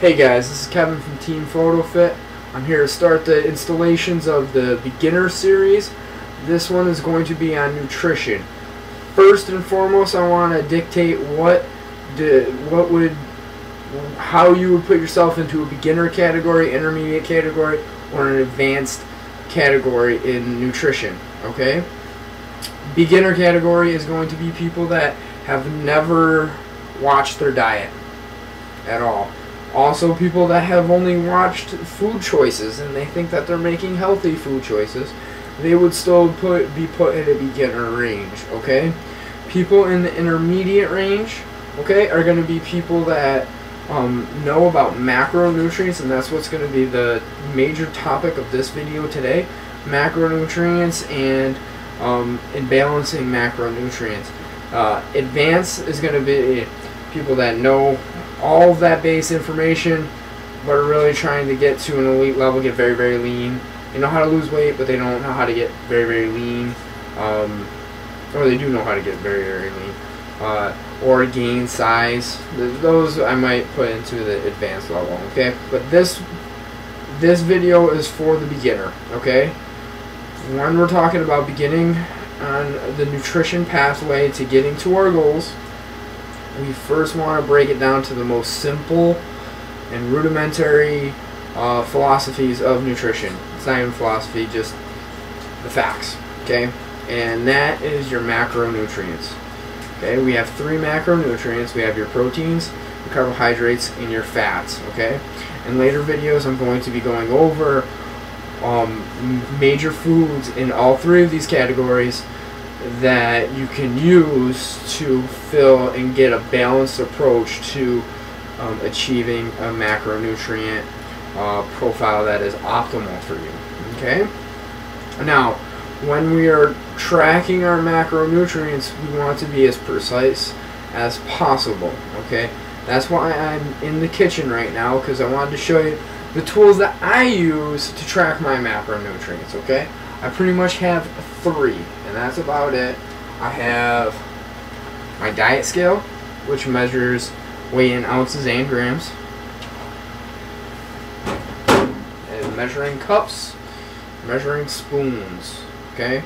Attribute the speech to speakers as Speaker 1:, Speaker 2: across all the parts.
Speaker 1: Hey guys, this is Kevin from Team PhotoFit. I'm here to start the installations of the beginner series. This one is going to be on nutrition. First and foremost, I want to dictate how you would put yourself into a beginner category, intermediate category, or an advanced category in nutrition. Okay? Beginner category is going to be people that have never watched their diet at all. Also, people that have only watched food choices and they think that they're making healthy food choices, they would still be put in a beginner range. Okay, people in the intermediate range, okay, are going to be people that know about macronutrients, and that's what's going to be the major topic of this video today: macronutrients and balancing macronutrients. Advanced is going to be people that know all of that base information, but are really trying to get to an elite level, get very, very lean. They know how to lose weight, but they don't know how to get very, very lean. Or they do know how to get very, very lean. Or gain size. Those I might put into the advanced level, okay? But this video is for the beginner, okay? When we're talking about beginning on the nutrition pathway to getting to our goals, we first want to break it down to the most simple and rudimentary philosophies of nutrition. It's not even philosophy, just the facts, okay? And that is your macronutrients. Okay, we have 3 macronutrients. We have your proteins, your carbohydrates, and your fats, okay? In later videos, I'm going to be going over major foods in all 3 of these categories that you can use to fill and get a balanced approach to achieving a macronutrient profile that is optimal for you. Okay? Now, when we are tracking our macronutrients, we want to be as precise as possible. Okay? That's why I'm in the kitchen right now, because I wanted to show you the tools that I use to track my macronutrients. Okay? I pretty much have 3, and that's about it. I have my diet scale, which measures weight in ounces and grams, and measuring cups, measuring spoons. Okay,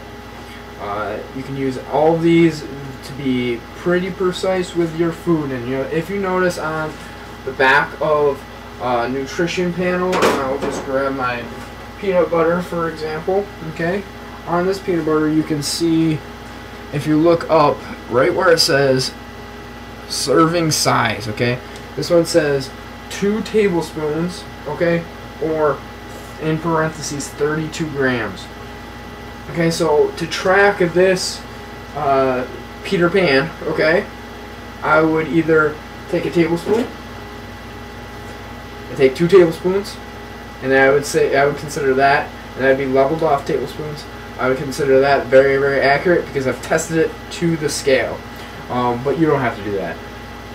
Speaker 1: you can use all of these to be pretty precise with your food. And if you notice on the back of nutrition panel, I'll just grab my peanut butter for example. Okay, on this peanut butter you can see, if you look up right where it says serving size, okay, this one says 2 tablespoons, okay, or in parentheses 32 grams. Okay, so to track this Peter Pan, okay, I would either take a tablespoon, I take 2 tablespoons, and then I would consider that, and that'd be leveled off tablespoons. I would consider that very, very accurate because I've tested it to the scale. But you don't have to do that.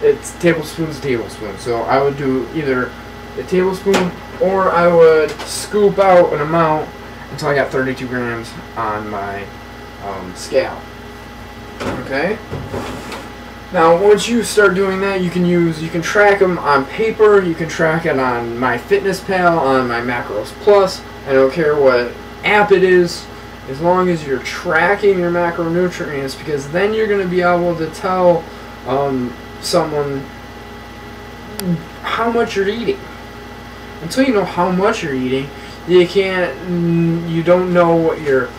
Speaker 1: It's tablespoons to tablespoon. So I would do either a tablespoon, or I would scoop out an amount until I got 32 grams on my scale. Okay. Now, once you start doing that, you can track them on paper. You can track it on MyFitnessPal, on my Macros Plus. I don't care what app it is, as long as you're tracking your macronutrients, because then you're going to be able to tell someone how much you're eating. Until you know how much you're eating, you don't know what your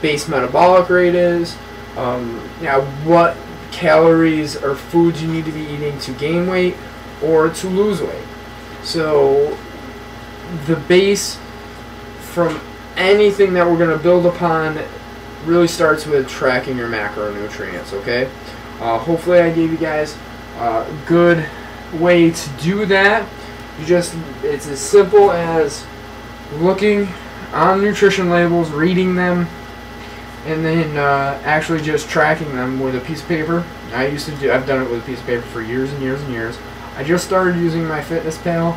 Speaker 1: base metabolic rate is, what calories or foods you need to be eating to gain weight or to lose weight. So the base from anything that we're going to build upon really starts with tracking your macronutrients. Okay, hopefully I gave you guys a good way to do that. It's as simple as looking on nutrition labels, reading them, and then actually just tracking them with a piece of paper. I've done it with a piece of paper for years and years and years. I just started using MyFitnessPal.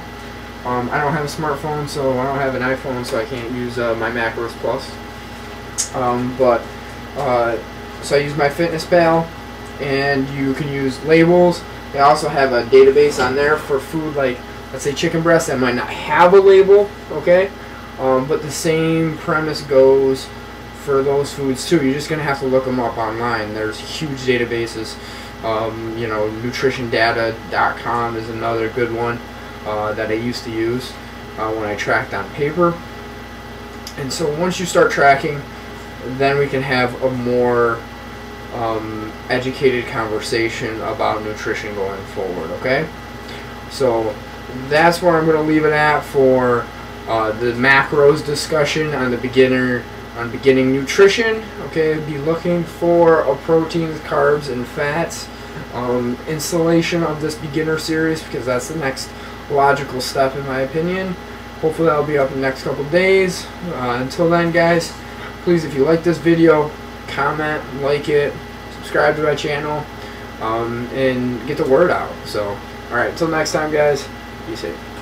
Speaker 1: I don't have a smartphone, so I don't have an iPhone, so I can't use my Macros Plus. So I use MyFitnessPal, and you can use labels. They also have a database on there for food like let's say chicken breast, that might not have a label, okay? But the same premise goes for those foods too. You're just going to have to look them up online. There's huge databases. You know, nutritiondata.com is another good one that I used to use when I tracked on paper. And so once you start tracking, then we can have a more educated conversation about nutrition going forward, okay? So that's where I'm going to leave it at for the macros discussion on the beginning nutrition. Okay, be looking for a proteins, carbs, and fats installation of this beginner series, because that's the next logical step in my opinion. Hopefully that'll be up in the next couple days. Until then, guys, please, if you like this video, comment, like it, subscribe to my channel, and get the word out. So, alright, until next time, guys, be safe.